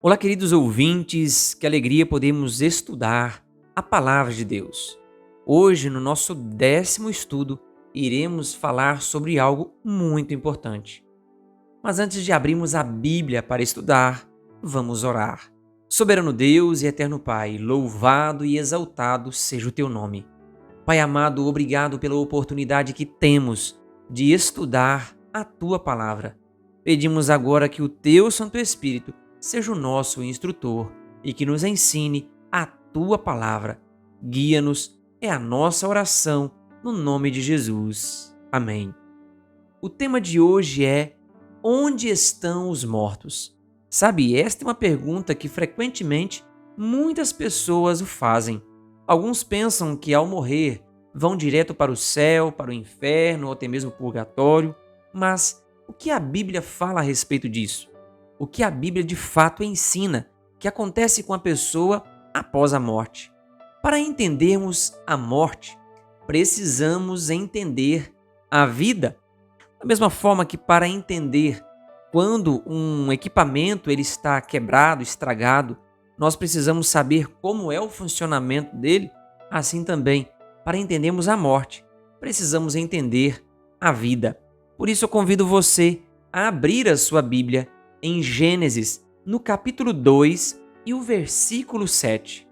Olá, queridos ouvintes, que alegria podemos estudar a Palavra de Deus. Hoje, no nosso 10º estudo, iremos falar sobre algo muito importante. Mas antes de abrirmos a Bíblia para estudar, vamos orar. Soberano Deus e eterno Pai, louvado e exaltado seja o teu nome. Pai amado, obrigado pela oportunidade que temos de estudar a tua palavra. Pedimos agora que o teu Santo Espírito seja o nosso instrutor e que nos ensine a tua palavra. Guia-nos, é a nossa oração, no nome de Jesus. Amém. O tema de hoje é: onde estão os mortos? Sabe, esta é uma pergunta que frequentemente muitas pessoas o fazem. Alguns pensam que ao morrer vão direto para o céu, para o inferno ou até mesmo purgatório, mas o que a Bíblia fala a respeito disso? O que a Bíblia de fato ensina que acontece com a pessoa após a morte? Para entendermos a morte, precisamos entender a vida. Da mesma forma que para entender quando um equipamento ele está quebrado, estragado, nós precisamos saber como é o funcionamento dele, assim também, para entendermos a morte, precisamos entender a vida. Por isso eu convido você a abrir a sua Bíblia em Gênesis, no capítulo 2 e o versículo 7.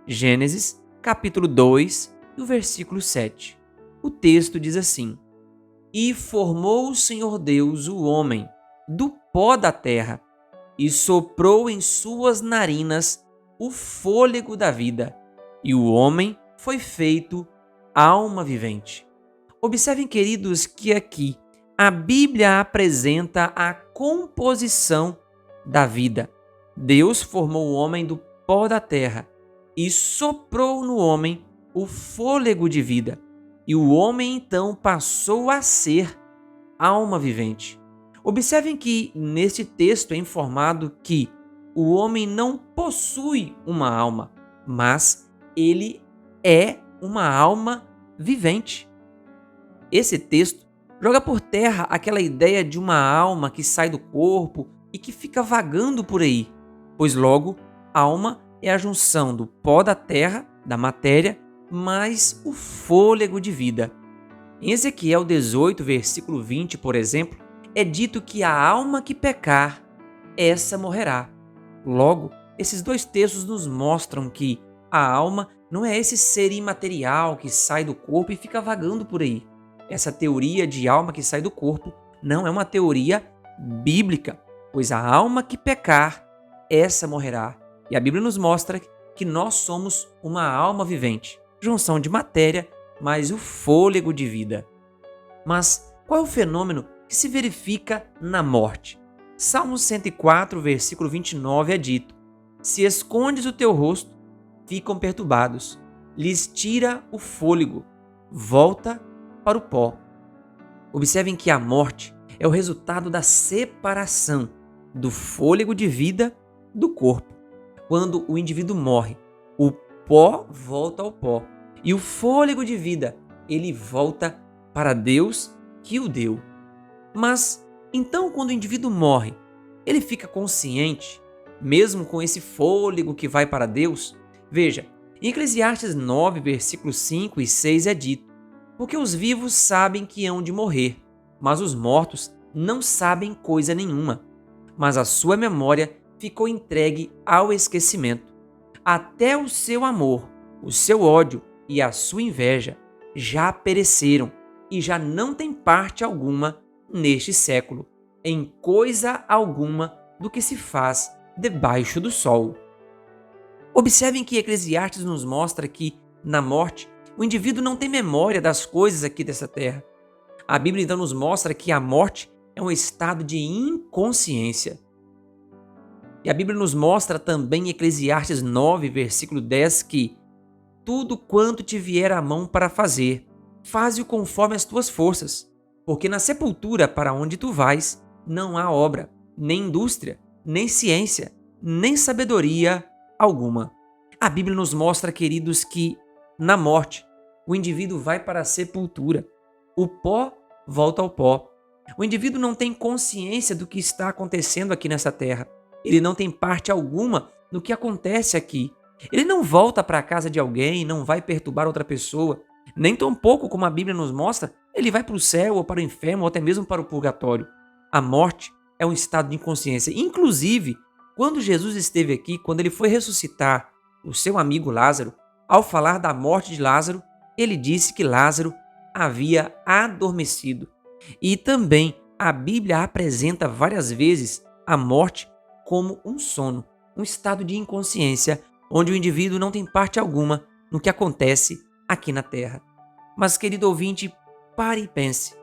Gênesis, capítulo 2 e o versículo 7. O texto diz assim: E formou o Senhor Deus o homem do pó da terra, e soprou em suas narinas o fôlego da vida, e o homem foi feito alma vivente. Observem, queridos, que aqui a Bíblia apresenta a composição da vida. Deus formou o homem do pó da terra e soprou no homem o fôlego de vida. E o homem então passou a ser alma vivente. Observem que neste texto é informado que o homem não possui uma alma, mas ele é uma alma vivente. Esse texto joga por terra aquela ideia de uma alma que sai do corpo e que fica vagando por aí, pois logo, alma é a junção do pó da terra, da matéria, mais o fôlego de vida. Em Ezequiel 18, versículo 20, por exemplo, é dito que a alma que pecar, essa morrerá. Logo, esses dois textos nos mostram que a alma não é esse ser imaterial que sai do corpo e fica vagando por aí. Essa teoria de alma que sai do corpo não é uma teoria bíblica, pois a alma que pecar, essa morrerá. E a Bíblia nos mostra que nós somos uma alma vivente, junção de matéria mais o fôlego de vida. Mas qual é o fenômeno que se verifica na morte? Salmo 104, versículo 29 é dito: Se escondes o teu rosto, ficam perturbados, lhes tira o fôlego, volta para o pó. Observem que a morte é o resultado da separação do fôlego de vida do corpo. Quando o indivíduo morre, o pó volta ao pó e o fôlego de vida, ele volta para Deus que o deu. Mas então, quando o indivíduo morre, ele fica consciente, mesmo com esse fôlego que vai para Deus? Veja, em Eclesiastes 9, versículos 5 e 6 é dito: Porque os vivos sabem que hão de morrer, mas os mortos não sabem coisa nenhuma. Mas a sua memória ficou entregue ao esquecimento. Até o seu amor, o seu ódio e a sua inveja já pereceram e já não têm parte alguma neste século, em coisa alguma do que se faz debaixo do sol. Observem que Eclesiastes nos mostra que, na morte, o indivíduo não tem memória das coisas aqui dessa terra. A Bíblia então nos mostra que a morte é um estado de inconsciência. E a Bíblia nos mostra também em Eclesiastes 9, versículo 10, que tudo quanto te vier à mão para fazer, faze-o conforme as tuas forças, porque na sepultura para onde tu vais, não há obra, nem indústria, nem ciência, nem sabedoria alguma. A Bíblia nos mostra, queridos, que na morte o indivíduo vai para a sepultura, o pó volta ao pó. O indivíduo não tem consciência do que está acontecendo aqui nessa terra. Ele não tem parte alguma no que acontece aqui. Ele não volta para a casa de alguém, não vai perturbar outra pessoa, nem tampouco, como a Bíblia nos mostra, ele vai para o céu ou para o inferno ou até mesmo para o purgatório. A morte é um estado de inconsciência. Inclusive, quando Jesus esteve aqui, quando ele foi ressuscitar o seu amigo Lázaro, ao falar da morte de Lázaro, ele disse que Lázaro havia adormecido. E também a Bíblia apresenta várias vezes a morte como um sono, um estado de inconsciência, onde o indivíduo não tem parte alguma no que acontece aqui na Terra. Mas, querido ouvinte, pare e pense.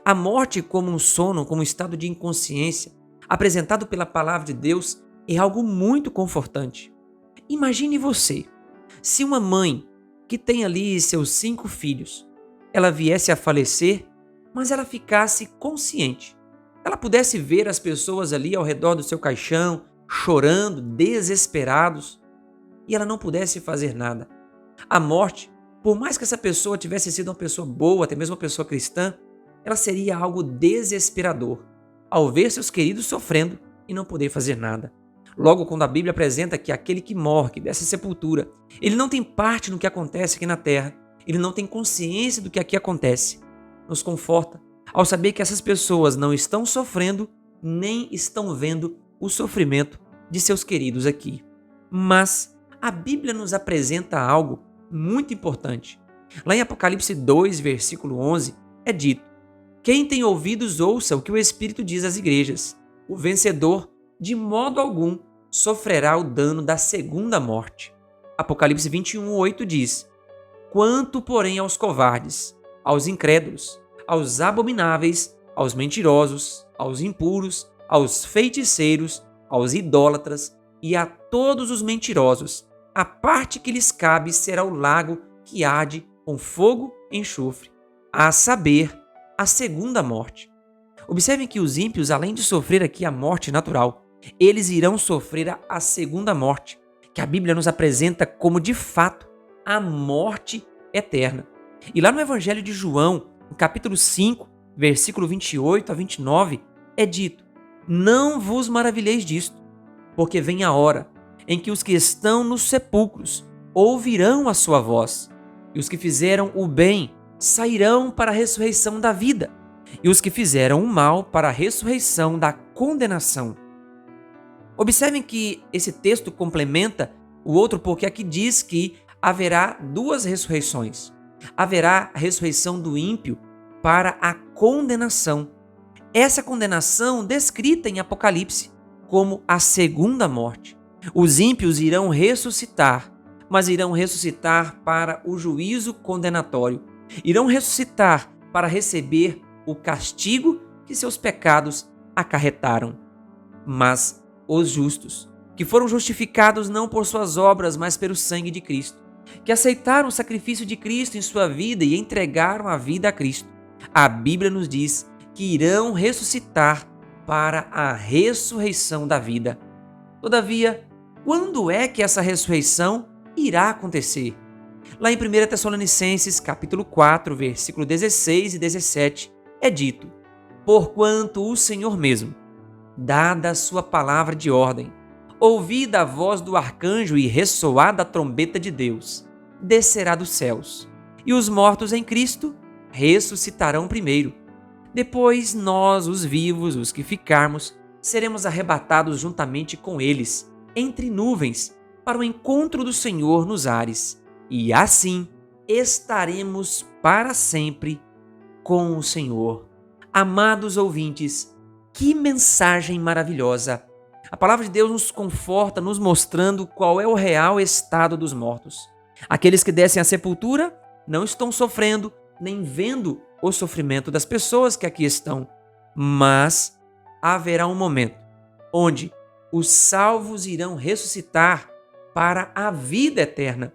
A morte como um sono, como um estado de inconsciência, apresentado pela palavra de Deus, é algo muito confortante. Imagine você, se uma mãe que tem ali seus 5 filhos, ela viesse a falecer, mas ela ficasse consciente. Ela pudesse ver as pessoas ali ao redor do seu caixão, chorando, desesperados, e ela não pudesse fazer nada. A morte, por mais que essa pessoa tivesse sido uma pessoa boa, até mesmo uma pessoa cristã, ela seria algo desesperador, ao ver seus queridos sofrendo e não poder fazer nada. Logo, quando a Bíblia apresenta que aquele que morre, que desce à sepultura, ele não tem parte no que acontece aqui na terra, ele não tem consciência do que aqui acontece, nos conforta ao saber que essas pessoas não estão sofrendo, nem estão vendo o sofrimento de seus queridos aqui. Mas a Bíblia nos apresenta algo muito importante. Lá em Apocalipse 2, versículo 11, é dito: quem tem ouvidos ouça o que o Espírito diz às igrejas. O vencedor, de modo algum, sofrerá o dano da segunda morte. Apocalipse 21, 8 diz: quanto, porém, aos covardes, aos incrédulos, aos abomináveis, aos mentirosos, aos impuros, aos feiticeiros, aos idólatras e a todos os mentirosos, a parte que lhes cabe será o lago que arde com fogo e enxofre, a saber, a segunda morte. Observem que os ímpios, além de sofrer aqui a morte natural, eles irão sofrer a segunda morte, que a Bíblia nos apresenta como, de fato, a morte eterna. E lá no Evangelho de João, no capítulo 5, versículo 28 a 29, é dito: não vos maravilheis disto, porque vem a hora em que os que estão nos sepulcros ouvirão a sua voz, e os que fizeram o bem sairão para a ressurreição da vida, e os que fizeram o mal para a ressurreição da condenação. Observem que esse texto complementa o outro, porque aqui diz que haverá 2 ressurreições. Haverá a ressurreição do ímpio para a condenação. Essa condenação descrita em Apocalipse como a segunda morte. Os ímpios irão ressuscitar, mas irão ressuscitar para o juízo condenatório. Irão ressuscitar para receber o castigo que seus pecados acarretaram. Mas os justos, que foram justificados não por suas obras, mas pelo sangue de Cristo, que aceitaram o sacrifício de Cristo em sua vida e entregaram a vida a Cristo, a Bíblia nos diz que irão ressuscitar para a ressurreição da vida. Todavia, quando é que essa ressurreição irá acontecer? Lá em 1 Tessalonicenses, capítulo 4, versículo 16 e 17, é dito: porquanto o Senhor mesmo, dada a sua palavra de ordem, ouvida a voz do arcanjo e ressoada a trombeta de Deus, descerá dos céus, e os mortos em Cristo ressuscitarão primeiro. Depois nós, os vivos, os que ficarmos, seremos arrebatados juntamente com eles, entre nuvens, para o encontro do Senhor nos ares, e assim estaremos para sempre com o Senhor. Amados ouvintes, que mensagem maravilhosa! A palavra de Deus nos conforta, nos mostrando qual é o real estado dos mortos. Aqueles que descem à sepultura não estão sofrendo, nem vendo o sofrimento das pessoas que aqui estão, mas haverá um momento onde os salvos irão ressuscitar para a vida eterna.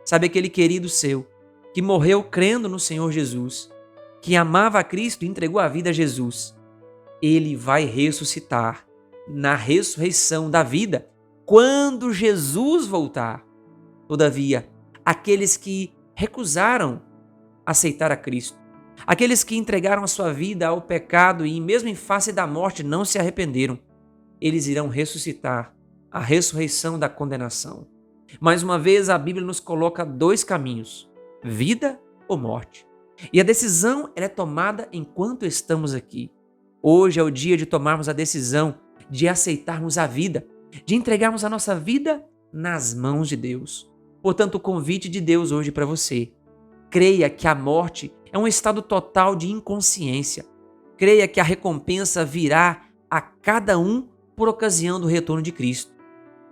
Sabe aquele querido seu que morreu crendo no Senhor Jesus, que amava a Cristo e entregou a vida a Jesus? Ele vai ressuscitar na ressurreição da vida, quando Jesus voltar. Todavia, aqueles que recusaram aceitar a Cristo, aqueles que entregaram a sua vida ao pecado e mesmo em face da morte não se arrependeram, eles irão ressuscitar, a ressurreição da condenação. Mais uma vez, a Bíblia nos coloca dois caminhos: vida ou morte. E a decisão ela é tomada enquanto estamos aqui. Hoje é o dia de tomarmos a decisão de aceitarmos a vida, de entregarmos a nossa vida nas mãos de Deus. Portanto, o convite de Deus hoje para você: creia que a morte é um estado total de inconsciência. Creia que a recompensa virá a cada um por ocasião do retorno de Cristo.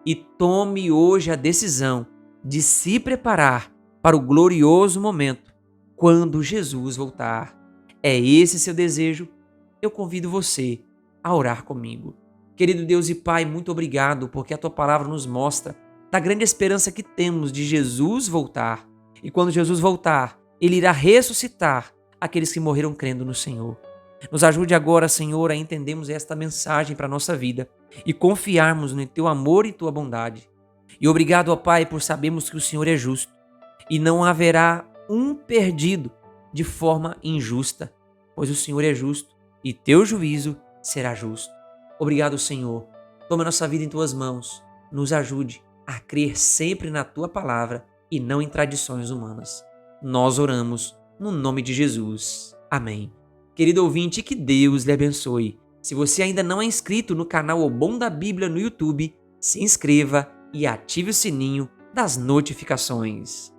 E tome hoje a decisão de se preparar para o glorioso momento quando Jesus voltar. É esse seu desejo? Eu convido você a orar comigo. Querido Deus e Pai, muito obrigado porque a Tua palavra nos mostra da grande esperança que temos de Jesus voltar. E quando Jesus voltar, Ele irá ressuscitar aqueles que morreram crendo no Senhor. Nos ajude agora, Senhor, a entendermos esta mensagem para a nossa vida e confiarmos no Teu amor e Tua bondade. E obrigado, ó Pai, por sabermos que o Senhor é justo e não haverá um perdido de forma injusta, pois o Senhor é justo e Teu juízo será justo. Obrigado, Senhor. Toma nossa vida em Tuas mãos. Nos ajude a crer sempre na Tua palavra e não em tradições humanas. Nós oramos no nome de Jesus. Amém. Querido ouvinte, que Deus lhe abençoe. Se você ainda não é inscrito no canal O Bom da Bíblia no YouTube, se inscreva e ative o sininho das notificações.